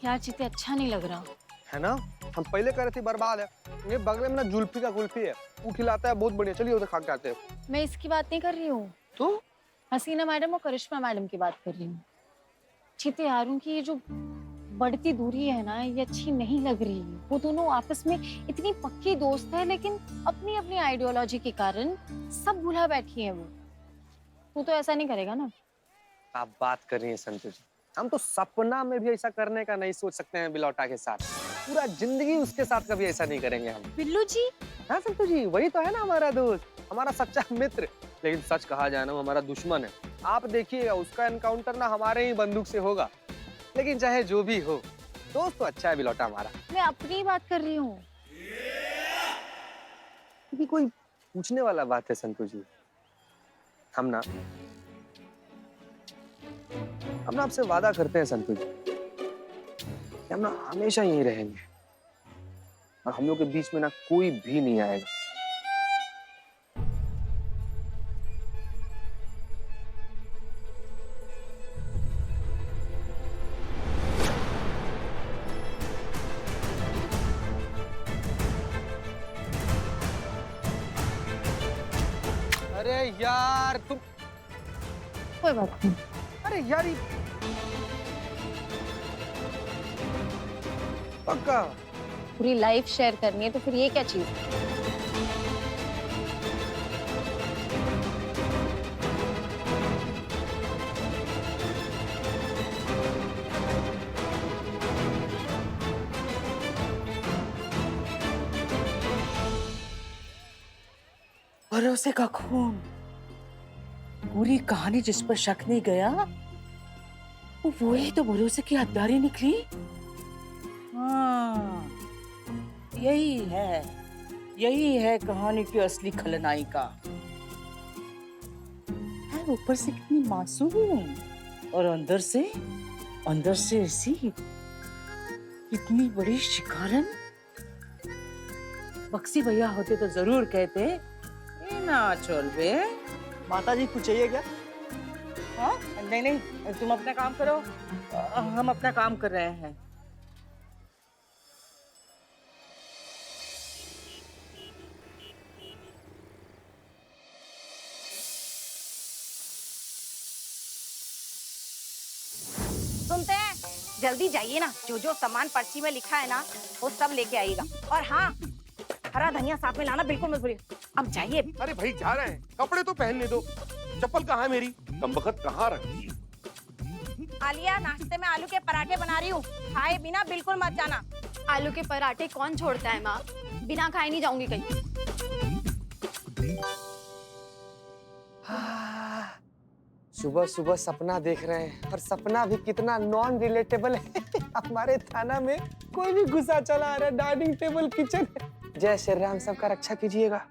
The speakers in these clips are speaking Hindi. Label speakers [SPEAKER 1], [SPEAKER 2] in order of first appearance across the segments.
[SPEAKER 1] यार जीते अच्छा नहीं लग रहा
[SPEAKER 2] है ना। हम पहले कह रहे थे बर्बाद है, ये बगल में ना जुल्फी का कुल्फी है, वो खिलाता है बहुत बढ़िया। चलिए उसे खा के आते हैं।
[SPEAKER 1] मैं इसकी बात नहीं कर रही हूँ,
[SPEAKER 2] तो
[SPEAKER 1] हसीना मैडम और करिश्मा मैडम की बात कर रही हूँ। जीते यार उनकी ये जो बढ़ती दूरी है ना, ये अच्छी नहीं लग रही। वो दोनों आपस में इतनी पक्की दोस्त है, लेकिन अपनी अपनी आइडियोलॉजी के कारण सब भूला बैठी है वो। तू तो ऐसा नहीं करेगा ना?
[SPEAKER 2] आप बात कर रही हैं संतु जी, हम तो सपना में भी ऐसा करने का नहीं सोच सकते हैं बिलौटा के साथ। पूरा जिंदगी उसके साथ कभी ऐसा नहीं करेंगे हम।
[SPEAKER 1] बिल्लू जी,
[SPEAKER 2] हाँ संतु जी, वही तो है ना हमारा दोस्त, हमारा सच्चा मित्र। लेकिन सच कहा जाए ना, वो हमारा दुश्मन है। आप देखिएगा उसका एनकाउंटर ना हमारे ही बंदूक से होगा। लेकिन चाहे जो भी हो, दोस्त तो अच्छा है बिलौटा हमारा।
[SPEAKER 1] मैं अपनी बात कर रही हूँ।
[SPEAKER 2] क्योंकि कोई पूछने वाला बात है संतु जी, हम ना आपसे वादा करते हैं संतु जी कि हम ना हमेशा यहीं रहेंगे और हम लोग के बीच में ना कोई भी नहीं आएगा। अरे यार तुम,
[SPEAKER 1] कोई बात नहीं।
[SPEAKER 2] अरे यार पक्का
[SPEAKER 1] पूरी लाइफ शेयर करनी है तो फिर ये क्या चीज?
[SPEAKER 3] भरोसे का खून। पूरी कहानी जिस पर शक नहीं गया, वो ही तो भरोसे की हत्यारी निकली। हाँ, यही है कहानी की असली खलनायिका। है ऊपर से कितनी मासूम और अंदर से ऐसी कितनी बड़ी शिकारन। बक्सी भैया होते तो जरूर कहते, "ए ना चल बे।"
[SPEAKER 4] माता जी कुछ चाहिए क्या?
[SPEAKER 3] हाँ? नहीं, तुम अपना काम करो, हम अपना काम कर रहे हैं।
[SPEAKER 5] सुनते हैं, जल्दी जाइए ना। जो जो सामान पर्ची में लिखा है ना, वो सब लेके आइएगा। और हाँ, हरा धनिया साथ में लाना बिल्कुल मत भूलिए। अब जाइए।
[SPEAKER 6] अरे भाई जा रहे हैं, कपड़े तो पहनने दो। चप्पल कहाँ है मेरी? कमबख्त कहाँ रखी?
[SPEAKER 5] आलिया, नाश्ते में आलू के पराठे बना रही हूँ, खाए बिना बिल्कुल मत जाना।
[SPEAKER 1] आलू के पराठे कौन छोड़ता है माँ? बिना खाए नहीं जाऊंगी कहीं।
[SPEAKER 2] सुबह सुबह सपना देख रहे हैं, और सपना भी कितना नॉन रिलेटेबल है। हमारे थाना में कोई भी घुसा चला आ रहा है, डाइनिंग टेबल किचन। जय श्री राम, सबका रक्षा कीजिएगा।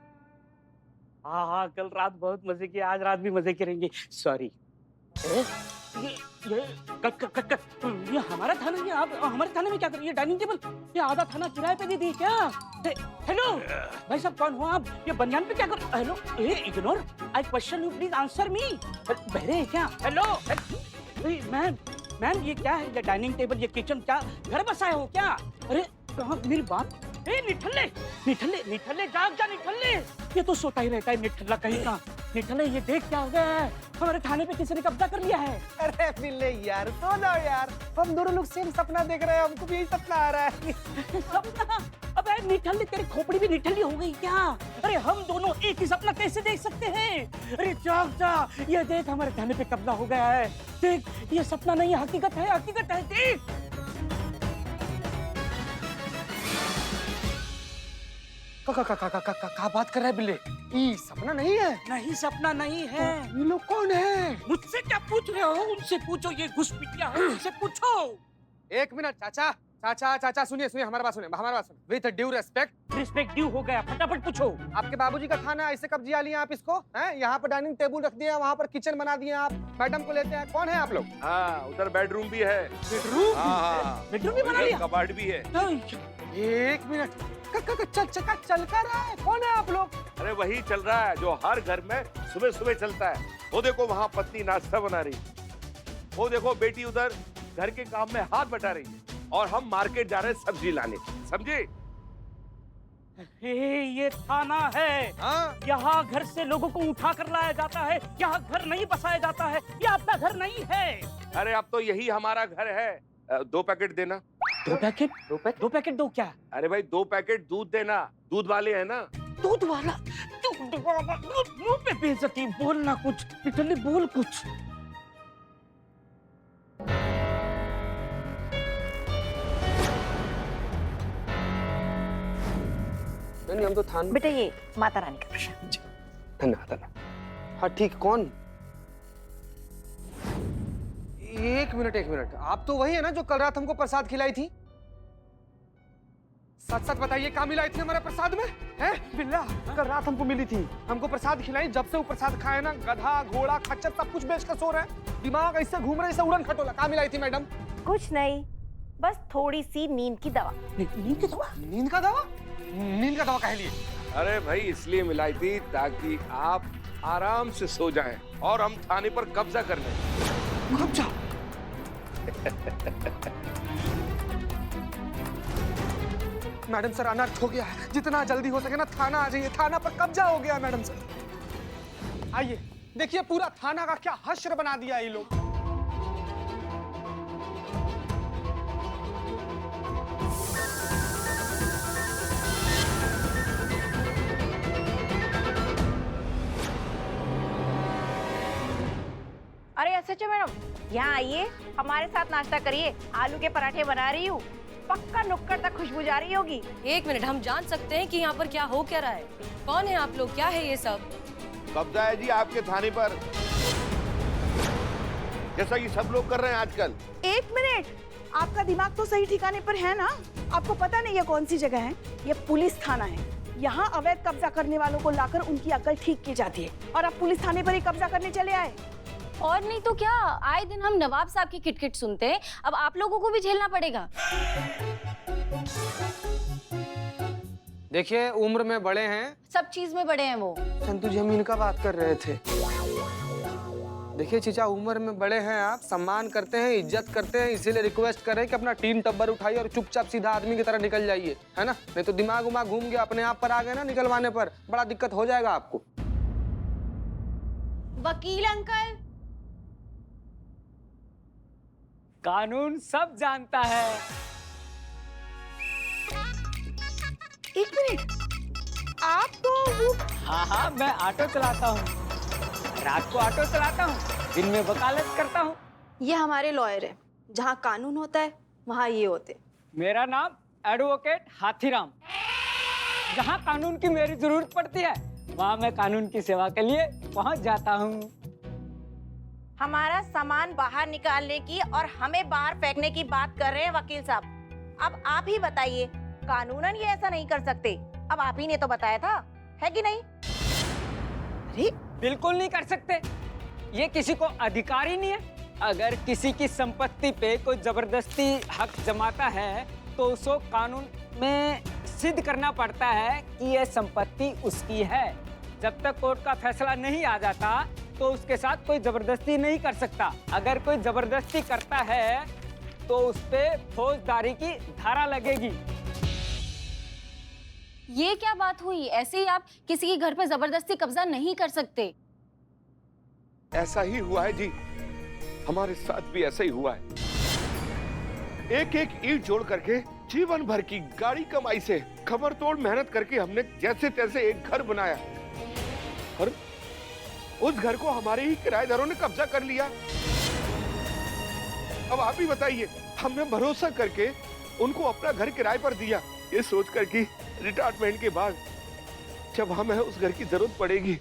[SPEAKER 4] हाँ, कल रात बहुत मजे किए, आज रात भी मजे करेंगे। सॉरी। ये हमारा थाना, ये आप हमारे थाने में क्या कर रही है? डाइनिंग टेबल ये आधा थाना किराए पे दे दी क्या? हेलो भाई साहब, कौन हो आप? ये बनियान पे क्या कर? Hello, A ignore, I question you, please answer me. बहरे हैं क्या? हेलो मैम, ये क्या है? ये डाइनिंग टेबल, ये किचन क्या घर बसाए हो क्या? अरे कहाँ मेरी बात? ए निठल्ले जाग जा निठल्ले। ये तो सोता ही रहता है निठल्ला कहीं का। निठल्ले ये देख क्या हो गया है? हमारे थाने पे किसी ने कब्जा कर लिया है।
[SPEAKER 2] अरे बिल्ले यार, सो जाओ यार, हम दोनों लोग सेम सपना देख रहे हैं, हमको भी यही सपना आ रहा है।
[SPEAKER 4] सपना? अबे निठल्ले, तेरी खोपड़ी भी निठल्ली हो गई क्या? अरे हम दोनों एक ही सपना कैसे देख सकते हैं? अरे जाग जा, ये देख हमारे थाने पे कब्जा हो गया है। देख, ये सपना नहीं है, हकीकत है, देख।
[SPEAKER 2] का बात कर रहा है बिल्ले? ये सपना नहीं है।
[SPEAKER 4] नहीं, सपना नहीं है।
[SPEAKER 2] ये लोग कौन है?
[SPEAKER 4] मुझसे क्या पूछ रहे हो? उनसे पूछो, ये घुसपिटिया है, उनसे पूछो।
[SPEAKER 2] एक मिनट चाचा, सुनिए, हमारी बात सुनिए। विद ड्यू
[SPEAKER 4] रिस्पेक्ट ड्यू हो गया, फटाफट पूछो।
[SPEAKER 2] आपके बाबूजी का खाना ऐसे कब जिया लिया आप इसको? हैं? यहाँ पर डाइनिंग टेबल रख दिया, वहाँ पर किचन बना दिया आप, मैडम को लेते हैं। कौन है आप लोग?
[SPEAKER 6] हाँ, उधर बेडरूम भी है।
[SPEAKER 2] बेडरूम?
[SPEAKER 6] हाँ,
[SPEAKER 4] बेडरूम भी बना लिया?
[SPEAKER 6] कबाड़ भी है।
[SPEAKER 2] एक मिनट, चल कर रहा है। कौन है आप लोग?
[SPEAKER 6] अरे वही चल रहा है जो हर घर में सुबह सुबह चलता है। वो देखो वहाँ पत्नी नाश्ता बना रही, वो देखो बेटी उधर घर के काम में हाथ बटा रही है, और हम मार्केट जा रहे हैं सब्जी लाने, समझे?
[SPEAKER 4] ये थाना है।
[SPEAKER 2] हाँ
[SPEAKER 4] यहाँ घर से लोगों को उठा कर लाया जाता है, यहाँ घर नहीं बसाया जाता है, ये आपका घर नहीं है।
[SPEAKER 6] अरे अब तो यही हमारा घर है। 2 पैकेट देना।
[SPEAKER 4] 2 पैकेट? 2 पैकेट दो क्या?
[SPEAKER 6] अरे भाई 2 पैकेट दूध देना, दूध वाले हैं ना।
[SPEAKER 4] दूध वाला? मुंह पे बेइज्जती, बोलना कुछ, लिटरली बोल कुछ।
[SPEAKER 2] नहीं, हम तो थान।
[SPEAKER 5] बेटा ये माता रानी का प्रसाद।
[SPEAKER 2] धन्यवाद धन्यवाद। हाँ ठीक, कौन? एक मिनट, आप तो वही है ना जो कल रात हमको प्रसाद खिलाई थी? सच सच बताइए, कहाँ मिलाई थी हमारे प्रसाद में? है बिल्ला, कल रात हमको मिली थी, हमको प्रसाद खिलाई। जब से वो प्रसाद खाए ना, गधा घोड़ा खच्चर सब कुछ बेच कर सो रहे हैं, दिमाग ऐसे घूम रहे, ऐसे उड़न खटोला। कहाँ मिलाई थी मैडम?
[SPEAKER 5] कुछ नहीं, बस थोड़ी सी नींद की दवा।
[SPEAKER 4] नींद की दवा?
[SPEAKER 2] नींद का दवा? नींद का दवा कह लिए?
[SPEAKER 6] अरे भाई इसलिए मिलाई थी ताकि आप आराम से सो जाएं और हम थाने पर कब्जा कर लें।
[SPEAKER 2] कब्जा? मैडम सर, अनर्थ हो गया है, जितना जल्दी हो सके ना थाना आ जाइए, थाना पर कब्जा हो गया मैडम सर। आइए देखिए, पूरा थाना का क्या हश्र बना दिया ये लोग।
[SPEAKER 5] अरे एसएचओ मैडम, यहाँ आइए, हमारे साथ नाश्ता करिए। आलू के पराठे बना रही हूँ, पक्का नुक्कड़ तक खुशबू जा रही होगी।
[SPEAKER 7] 1 मिनट, हम जान सकते हैं कि यहाँ पर क्या हो क्या रहा है? कौन है आप लोग, क्या है ये सब?
[SPEAKER 6] कब्जा है जी आपके थाने पर, जैसा कि सब लोग कर रहे हैं आजकल।
[SPEAKER 8] 1 मिनट, आपका दिमाग तो सही ठिकाने पर है ना? आपको पता नहीं ये कौन सी जगह है? ये पुलिस थाना है। यहाँ अवैध कब्जा करने वालों को लाकर उनकी अकल ठीक की जाती है, और आप पुलिस थाने पर ही कब्जा करने चले आए।
[SPEAKER 7] और नहीं तो क्या, आए दिन हम नवाब साहब की किटकिट सुनते हैं, अब आप लोगों को भी झेलना पड़ेगा।
[SPEAKER 2] देखिए, उम्र में बड़े हैं,
[SPEAKER 7] सब चीज में बड़े हैं वो।
[SPEAKER 2] संतु जी, हम इनका बात कर रहे थे। देखिए चीचा, उम्र में बड़े हैं आप, सम्मान करते हैं, इज्जत करते हैं, इसीलिए रिक्वेस्ट कर रहे हैं कि अपना टीन टब्बर उठाइए और चुपचाप सीधा आदमी की तरह निकल जाइए, है ना? नहीं तो दिमाग उमाग घूम गया, अपने आप पर आ गए ना निकलवाने पर, बड़ा दिक्कत हो जाएगा आपको।
[SPEAKER 1] वकील अंकल,
[SPEAKER 4] कानून सब जानता है।
[SPEAKER 8] 1 मिनट, आप तो वो
[SPEAKER 4] हाँ, मैं ऑटो चलाता हूँ, रात को ऑटो चलाता हूँ, दिन में वकालत करता हूँ।
[SPEAKER 8] ये हमारे लॉयर है। जहाँ कानून होता है वहाँ ये होते।
[SPEAKER 4] मेरा नाम एडवोकेट हाथीराम। जहाँ कानून की मेरी जरूरत पड़ती है, वहाँ मैं कानून की सेवा के लिए पहुँच जाता हूँ।
[SPEAKER 5] हमारा सामान बाहर निकालने की और हमें बाहर फेंकने की बात कर रहे हैं वकील साहब। अब आप ही बताइए, कानूनन ये ऐसा नहीं कर सकते। अब आप ही ने तो बताया था, है कि नहीं?
[SPEAKER 8] अरे
[SPEAKER 4] बिल्कुल नहीं कर सकते, ये किसी को अधिकार ही नहीं है। अगर किसी की संपत्ति पे कोई जबरदस्ती हक जमाता है तो उसको कानून में सिद्ध करना पड़ता है कि यह संपत्ति उसकी है। जब तक कोर्ट का फैसला नहीं आ जाता तो उसके साथ कोई जबरदस्ती नहीं कर सकता। अगर कोई जबरदस्ती करता है तो उस पे फौजदारी की धारा लगेगी।
[SPEAKER 7] ये क्या बात हुई? ऐसे ही आप किसी के घर पे जबरदस्ती कब्जा नहीं कर सकते।
[SPEAKER 6] ऐसा ही हुआ है जी, हमारे साथ भी ऐसा ही हुआ है। एक एक ईंट जोड़ करके जीवन भर की गाड़ी कमाई से खबर तोड़ मेहनत करके हमने जैसे तैसे एक घर बनाया, और उस घर को हमारे ही किराएदारों ने कब्जा कर लिया। अब आप ही बताइए, हमने भरोसा करके उनको अपना घर किराए पर दिया, ये सोचकर कि रिटायरमेंट के बाद जब हमें उस घर की जरूरत पड़ेगी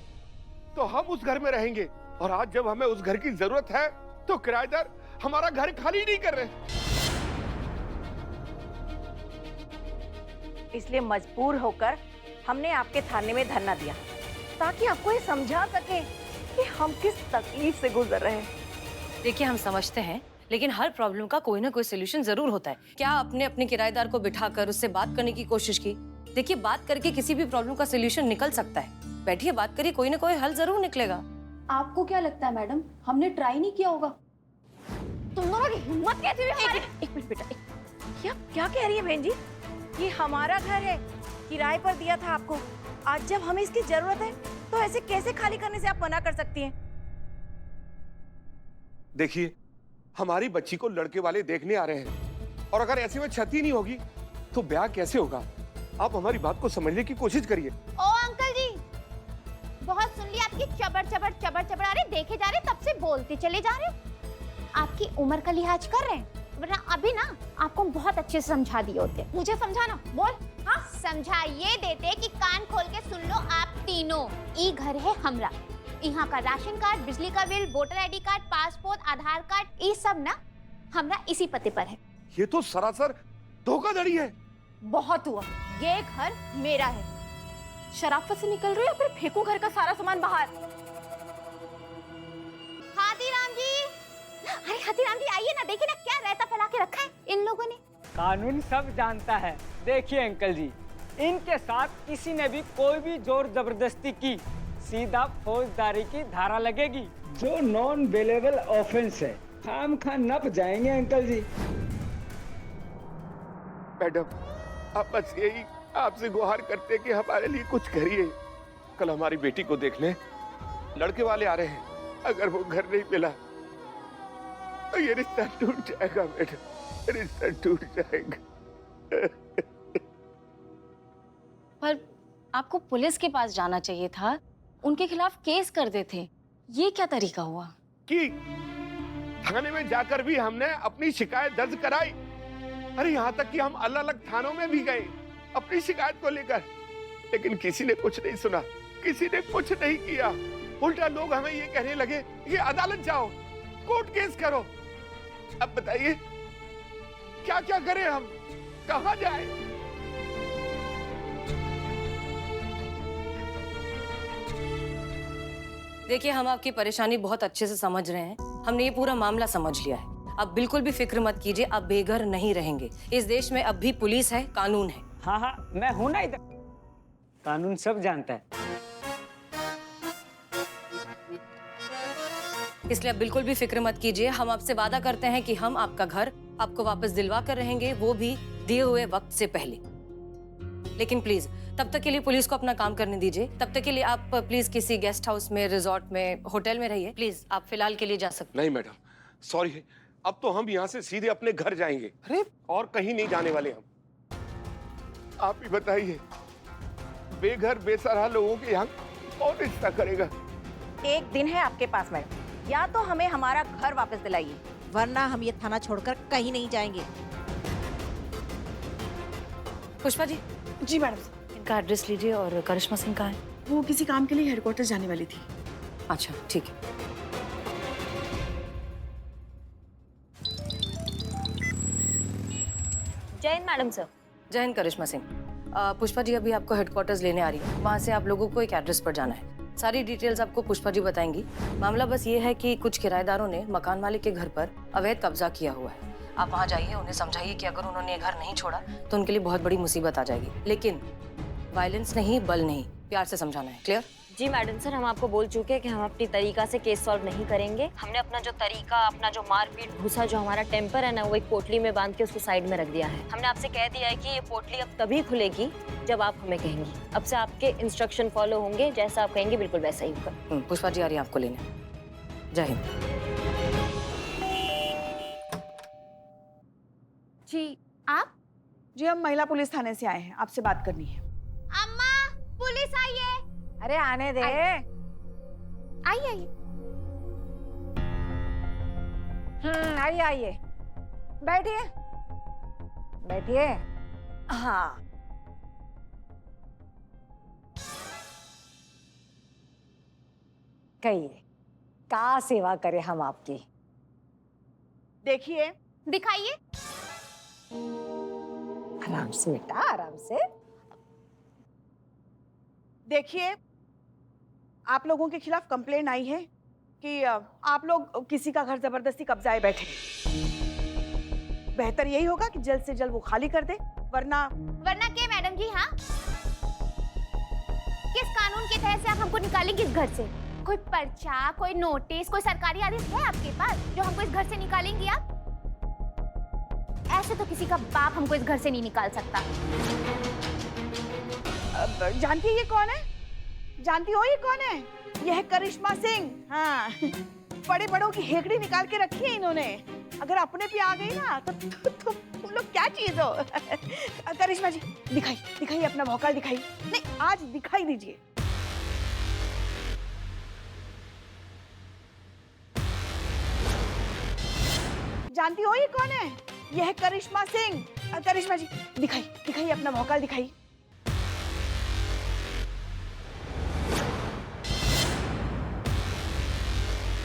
[SPEAKER 6] तो हम उस घर में रहेंगे। और आज जब हमें उस घर की जरूरत है तो किराएदार हमारा घर खाली नहीं कर रहे।
[SPEAKER 5] इसलिए मजबूर होकर हमने आपके थाने में धरना दिया, ताकि आपको ये समझा सके कि हम किस तकलीफ से गुजर रहे हैं।
[SPEAKER 7] देखिए, हम समझते हैं, लेकिन हर प्रॉब्लम का कोई ना कोई सोल्यूशन जरूर होता है। क्या आपने अपने किराएदार को बिठाकर उससे बात करने की कोशिश की? देखिए, बात करके किसी भी प्रॉब्लम का सोल्यूशन निकल सकता है। बैठिए, बात करिए, कोई ना कोई हल जरूर निकलेगा।
[SPEAKER 8] आपको क्या लगता है मैडम, हमने ट्राई नहीं किया होगा?
[SPEAKER 5] तुम दोनों की हिम्मत कैसे हुई हमारे?
[SPEAKER 8] एक मिनट बेटा, ये
[SPEAKER 5] क्या कह रही है बहन जी? ये हमारा घर है, किराए पर दिया था आपको। आज जब हमें इसकी जरूरत है तो ऐसे कैसे खाली करने से आप मना कर सकती हैं?
[SPEAKER 6] देखिए, हमारी बच्ची को लड़के वाले देखने आ रहे हैं और अगर ऐसे में क्षति नहीं होगी तो ब्याह कैसे होगा? आप हमारी बात को समझने की कोशिश करिए।
[SPEAKER 9] ओ अंकल जी, बहुत सुन लिया आपकी चबर चबर चबर चबर। अरे देखे जा रहे, तब से बोलते चले जा रहे। आपकी उम्र का लिहाज कर रहे हैं, वरना अभी ना आपको बहुत अच्छे से समझा दिए होते। मुझे समझाना, बोल। हाँ, समझा ये देते कि कान खोल के सुन लो आप तीनों। ई घर है हमरा, यहाँ का राशन कार्ड, बिजली का bill, voter ID card, passport, Aadhaar card, ये सब ना हमरा इसी पते पर है।
[SPEAKER 6] ये तो सरासर धोखाधड़ी है।
[SPEAKER 9] बहुत हुआ, ये घर मेरा है। शराफत से निकल रहे हो या फिर फेंकू घर का सारा सामान बाहर? हाथीराम जी, अरे हाथीराम जी आइए ना, देखिए ना क्या रायता फैला के रखा है इन लोगों ने।
[SPEAKER 10] कानून सब जानता है। देखिए अंकल जी, इनके साथ किसी ने भी कोई भी जोर जबरदस्ती की, सीधा फौजदारी की धारा लगेगी, जो नॉन बेलेबल ऑफेंस है। खाम खा नप जाएंगे अंकल जी।
[SPEAKER 6] मैडम, आप बस यही आपसे गुहार करते कि हमारे लिए कुछ करिए। कल हमारी बेटी को देखने लड़के वाले आ रहे हैं। अगर वो घर नहीं मिला तो ये रिश्ता टूट जाएगा मैडम, रिश्ता टूट जाएगा।
[SPEAKER 1] पर आपको पुलिस के पास जाना चाहिए था, उनके खिलाफ केस कर देते। ये क्या तरीका हुआ?
[SPEAKER 6] कि थाने में जाकर भी हमने अपनी शिकायत दर्ज कराई। अरे यहाँ तक कि हम अलग अलग थानों में भी गए अपनी शिकायत को लेकर, लेकिन किसी ने कुछ नहीं सुना, किसी ने कुछ नहीं किया। उल्टा लोग हमें ये कहने लगे कि अदालत जाओ, कोर्ट केस करो। अब बताइए क्या क्या करें हम, कहाँ जाएं?
[SPEAKER 7] देखिए, हम आपकी परेशानी बहुत अच्छे से समझ रहे हैं। हमने ये पूरा मामला समझ लिया है। अब बिल्कुल भी फिक्र मत कीजिए, अब बेघर नहीं रहेंगे। इस देश में अब भी पुलिस है, कानून है।
[SPEAKER 10] हाँ हाँ, मैं हूं ना इधर। कानून सब जानता है।
[SPEAKER 7] इसलिए अब बिल्कुल भी फिक्र मत कीजिए। हम आपसे वादा करते हैं कि हम आपका घर आपको वापस दिलवा कर रहेंगे, वो भी दिए हुए वक्त से पहले। लेकिन प्लीज तब तक के लिए पुलिस को अपना काम करने दीजिए। तब तक के लिए आप प्लीज किसी गेस्ट हाउस में, रिजॉर्ट में, होटल में रहिए। प्लीज आप फिलहाल के लिए जा सकते
[SPEAKER 6] नहीं मैडम, सॉरी, अब तो हम यहाँ से सीधे अपने घर जाएंगे। अरे और कहीं नहीं जाने वाले हम। आप ही बताइए, बेघर बेसहारा लोगों के यहाँ कौन रिश्ता करेगा?
[SPEAKER 5] एक दिन है आपके पास मैडम, या तो हमें हमारा घर वापस दिलाइए, वरना हम ये थाना छोड़कर कहीं नहीं जाएंगे।
[SPEAKER 7] पुष्पा जी,
[SPEAKER 8] जी मैडम।
[SPEAKER 7] इनका एड्रेस लीजिए। और करिश्मा सिंह कहाँ है?
[SPEAKER 8] वो किसी काम के लिए हेडक्वार्टर जाने वाली थी।
[SPEAKER 7] अच्छा ठीक है।
[SPEAKER 9] जय हिंद मैडम सर।
[SPEAKER 7] जय हिंद करिश्मा सिंह। पुष्पा जी अभी आपको हेडक्वार्टर्स लेने आ रही है। वहाँ से आप लोगों को एक एड्रेस पर जाना है। सारी डिटेल्स आपको पुष्पा जी बताएंगी। मामला बस ये है कि कुछ किराएदारों ने मकान मालिक के घर पर अवैध कब्जा किया हुआ है। आप वहाँ जाइए, उन्हें समझाइए कि अगर उन्होंने घर नहीं छोड़ा तो उनके लिए बहुत बड़ी मुसीबत आ जाएगी। लेकिन वायलेंस नहीं, बल नहीं, प्यार से समझाना है। क्लियर?
[SPEAKER 11] जी मैडम सर, हम आपको बोल चुके हैं कि हम अपनी तरीका से केस सॉल्व नहीं करेंगे। हमने अपना जो तरीका, अपना जो मारपीट, गुस्सा, जो हमारा टेम्पर है ना, वो एक पोटली में बांध के उसको साइड में रख दिया है। हमने आपसे कह दिया है कि ये पोटली अब तभी खुलेगी जब आप हमें कहेंगी। अब से आपके इंस्ट्रक्शन फॉलो होंगे, जैसा आप कहेंगे बिल्कुल वैसा ही होगा।
[SPEAKER 7] पुष्पा जी आ रही है आपको लेने। जय हिंद।
[SPEAKER 9] जी आप?
[SPEAKER 8] जी हम महिला पुलिस थाने से आए हैं, आपसे बात करनी है।
[SPEAKER 9] अम्मा, पुलिस आई है।
[SPEAKER 5] अरे आने दे।
[SPEAKER 9] आइए आइए।
[SPEAKER 5] आइए आइए, बैठिए बैठिए। हाँ, कहिए, क्या सेवा करें हम आपकी?
[SPEAKER 8] देखिए,
[SPEAKER 9] दिखाइए।
[SPEAKER 5] आराम से बेटा, आराम से।
[SPEAKER 8] देखिए, आप लोगों के खिलाफ कंप्लेंट आई है कि आप लोग किसी का घर जबरदस्ती कब्जाए बैठे। बेहतर यही होगा कि जल्द से जल्द वो खाली कर दे, वरना
[SPEAKER 9] क्या मैडम जी? हाँ, किस कानून के तहत से आप हमको निकालेंगे इस घर से? कोई पर्चा, कोई नोटिस, कोई सरकारी आदेश है आपके पास जो हमको इस घर से निकालेंगी आप? ऐसे से तो किसी का बाप हमको इस घर से नहीं निकाल सकता।
[SPEAKER 8] जानती है ये कौन है? जानती हो ये कौन है? यह है करिश्मा सिंह। हाँ, बड़े बड़ों की हेकड़ी निकाल के रखी है इन्होंने। अगर अपने पे आ गई ना तो तुम लोग क्या चीज हो। करिश्मा जी दिखाइए अपना भौकाल दिखाइए। नहीं, आज दिखाई दीजिए। जानती हो ये कौन है? यह है करिश्मा सिंह। करिश्मा जी दिखाइए अपना भौकाल दिखाइए।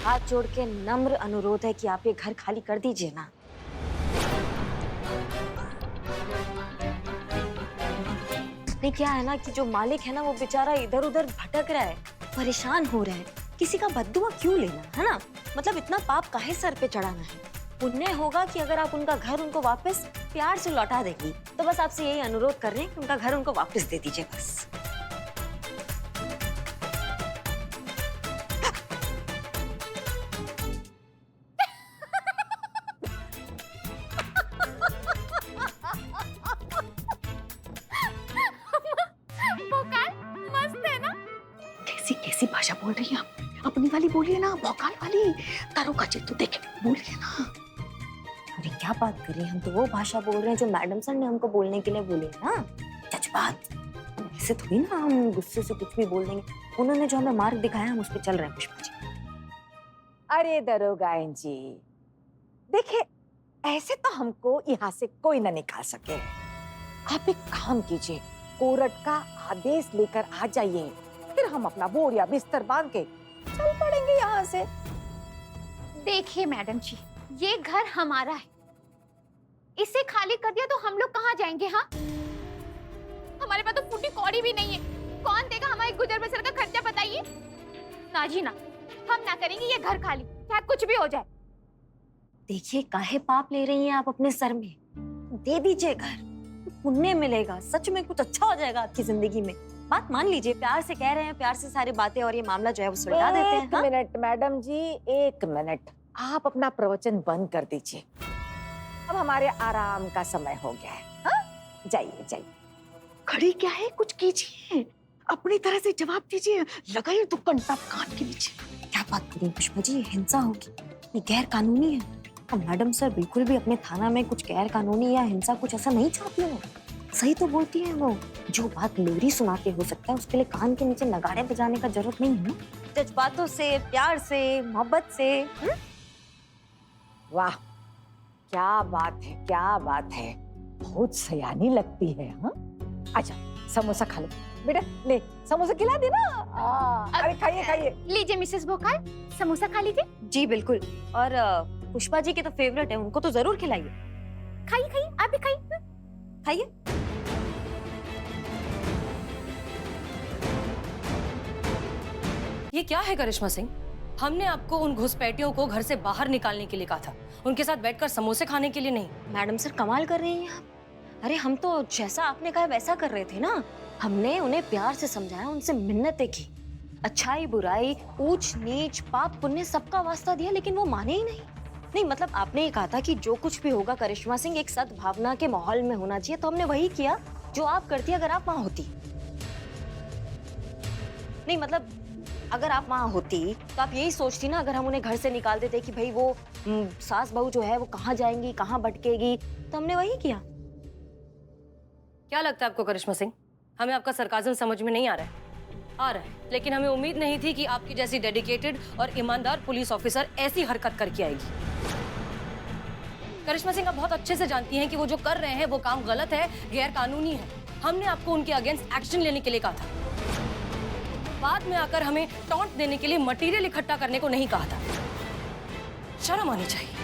[SPEAKER 11] हाथ जोड़ के नम्र अनुरोध है कि आप ये घर खाली कर दीजिए ना। नहीं, क्या है ना कि जो मालिक है ना वो बेचारा इधर उधर भटक रहा है, परेशान हो रहा है। किसी का बद्दुआ क्यों लेना, है ना? मतलब इतना पाप काहे सर पे चढ़ाना है? पुण्य होगा कि अगर आप उनका घर उनको वापस प्यार से लौटा देंगी। तो बस आपसे यही अनुरोध कर रहे हैं कि उनका घर उनको वापस दे दीजिए बस।
[SPEAKER 8] कैसी भाषा बोल रही हैं आप? अपनी वाली बोलिए ना, भौकाल वाली। तारों का चित्त देखे बोलिए ना।
[SPEAKER 11] अरे क्या बात कर रही हैं, हम तो वो भाषा बोल रहे हैं जो मैडम सर ने हमको बोलने के लिए बोली है ना, जज्बात। ऐसे थोड़ी ना हम गुस्से से कुछ भी बोल देंगे। उन्होंने जो हमें मार्ग दिखाया हम उस पर चल रहे हैं पुष्पा जी।
[SPEAKER 3] अरे दरोगाइन जी, देखिए ऐसे तो हमको यहाँ से कोई न निकाल सके। आप एक काम कीजिए, कोर्ट का आदेश लेकर आ जाइए, फिर हम अपना बोरिया बिस्तर बांध के चल पड़ेंगे यहाँ से।
[SPEAKER 9] देखिए मैडम जी, ये घर हमारा है। इसे खाली कर दिया तो हम लोग कहाँ जाएंगे? हाँ, हमारे पास तो फूटी कौड़ी भी नहीं है। कौन देगा हमारे गुजर बसर का खर्चा, बताइए? ना जी ना, हम ना करेंगे ये घर खाली, चाहे कुछ भी हो जाए।
[SPEAKER 11] देखिए काहे पाप ले रही हैं आप अपने सर में? दे दीजिए घर, पुण्य मिलेगा, सच में कुछ अच्छा हो जाएगा आपकी जिंदगी में। बात मान लीजिए, प्यार से कह रहे हैं, प्यार से सारी बातें और ये मामला जो है वो सुलझा देते हैं।
[SPEAKER 3] एक मिनट मैडम जी, एक मिनट, आप अपना प्रवचन बंद कर दीजिए। अब हमारे आराम का समय हो गया है। हाँ? जाइए जाइए।
[SPEAKER 8] खड़ी क्या है, कुछ कीजिए, अपनी तरह से जवाब दीजिए। लगाइए तो कंटा कान के नीचे।
[SPEAKER 11] क्या बात करें पुष्पा जी, हिंसा होगी, ये गैर कानूनी है। और मैडम सर बिल्कुल भी अपने थाना में कुछ गैर कानूनी या हिंसा कुछ ऐसा नहीं चाहती है। सही तो बोलती है वो। जो बात लोरी सुना के हो सकता है उसके लिए कान के नीचे नगाड़े बजाने का जरूरत नहीं है। जज्बातों से, प्यार से, मोहब्बत से।
[SPEAKER 3] वाह, क्या बात है, क्या बात है, बहुत सयानी लगती है। हाँ, अच्छा समोसा खा लो बेटा, ले समोसा खिला दे ना। अरे खाइए खाइए।
[SPEAKER 9] लीजिए मिसेस भोकाल, समोसा खा लीजिए।
[SPEAKER 11] जी बिल्कुल। और पुष्पा जी के तो फेवरेट है, उनको तो जरूर खिलाइए।
[SPEAKER 9] खाइए खाइए, आप भी खाइए।
[SPEAKER 11] खाइए। ये क्या है करिश्मा सिंह? हमने आपको उन घुसपैठियों को घर से बाहर निकालने के लिए कहा था, उनके साथ बैठकर समोसे खाने के लिए नहीं। मैडम सर कमाल कर रही हैं आप। अरे हम तो जैसा आपने कहा वैसा कर रहे थे ना। हमने उन्हें प्यार से समझाया, उनसे मिन्नतें की, अच्छाई बुराई, ऊंच नीच, पाप पुण्य सबका वास्ता दिया, लेकिन वो माने ही नहीं। नहीं मतलब आपने ये कहा था कि जो कुछ भी होगा करिश्मा सिंह एक सद्भावना के माहौल में होना चाहिए, तो हमने वही किया जो आप करती अगर आप वहां होती। नहीं मतलब अगर आप वहां होती तो आप यही सोचती ना, अगर हम उन्हें घर से निकाल देते कि भाई वो सास बहू जो है वो कहाँ जाएंगी, कहाँ भटकेगी, तो हमने वही किया।
[SPEAKER 7] क्या लगता है आपको करिश्मा सिंह, हमें आपका सरकाज़म समझ में नहीं आ रहा है? आ रहा है, लेकिन हमें उम्मीद नहीं थी कि आपकी जैसी डेडिकेटेड और ईमानदार पुलिस ऑफिसर ऐसी हरकत करके आएगी। करिश्मा सिंह आप बहुत अच्छे से जानती हैं कि वो जो कर रहे हैं वो काम गलत है, गैर कानूनी है। हमने आपको उनके अगेंस्ट एक्शन लेने के लिए कहा था, बाद में आकर हमें टॉन्ट देने के लिए मटेरियल इकट्ठा करने को नहीं कहा था। शर्म आनी चाहिए।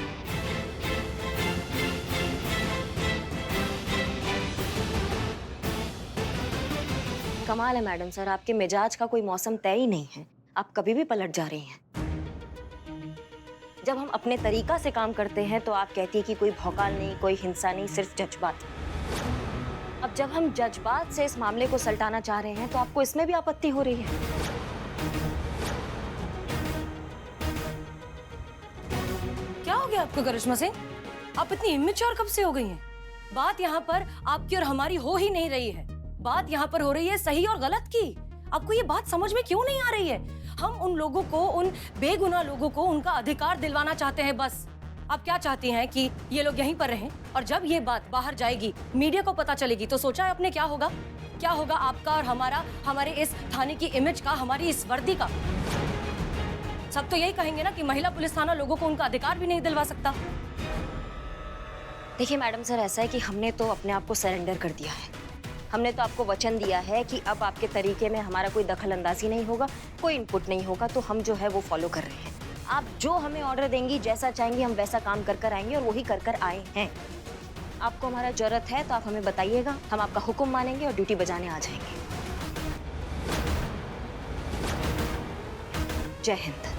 [SPEAKER 11] कमाल है मैडम सर, आपके मिजाज का कोई मौसम तय ही नहीं है, आप कभी भी पलट जा रही हैं। जब हम अपने तरीका से काम करते हैं तो आप कहती है कि कोई भौकाल नहीं, कोई हिंसा नहीं, सिर्फ जज्बात। अब जब हम जज्बात से इस मामले को सल्टाना चाह रहे हैं तो आपको इसमें भी आपत्ति हो रही है।
[SPEAKER 7] क्या हो गया आपको करिश्मा सिंह? आप इतनी इमेच्योर कब से हो गई हैं? बात यहाँ पर आपकी और हमारी हो ही नहीं रही है। बात यहाँ पर हो रही है सही और गलत की। आपको ये बात समझ में क्यों नहीं आ रही है? हम उन लोगों को, उन बेगुनाह लोगों को उनका अधिकार दिलवाना चाहते हैं बस। आप क्या चाहती हैं कि ये लोग यहीं पर रहें और जब ये बात बाहर जाएगी, मीडिया को पता चलेगी, तो सोचा है आपने क्या होगा? क्या होगा आपका और हमारा, हमारे इस थाने की इमेज का, हमारी इस वर्दी का? सब तो यही कहेंगे ना कि महिला पुलिस थाना लोगों को उनका अधिकार भी नहीं दिलवा सकता।
[SPEAKER 11] देखिए मैडम सर, ऐसा है कि हमने तो अपने आप को सरेंडर कर दिया है। हमने तो आपको वचन दिया है कि अब आपके तरीके में हमारा कोई दखल अंदाजी नहीं होगा, कोई इनपुट नहीं होगा, तो हम जो है वो फॉलो कर रहे हैं। आप जो हमें ऑर्डर देंगी, जैसा चाहेंगी, हम वैसा काम कर कर आएंगे और वही कर कर आए हैं। आपको हमारा जरूरत है तो आप हमें बताइएगा, हम आपका हुक्म मानेंगे और ड्यूटी बजाने आ जाएंगे। जय हिंद।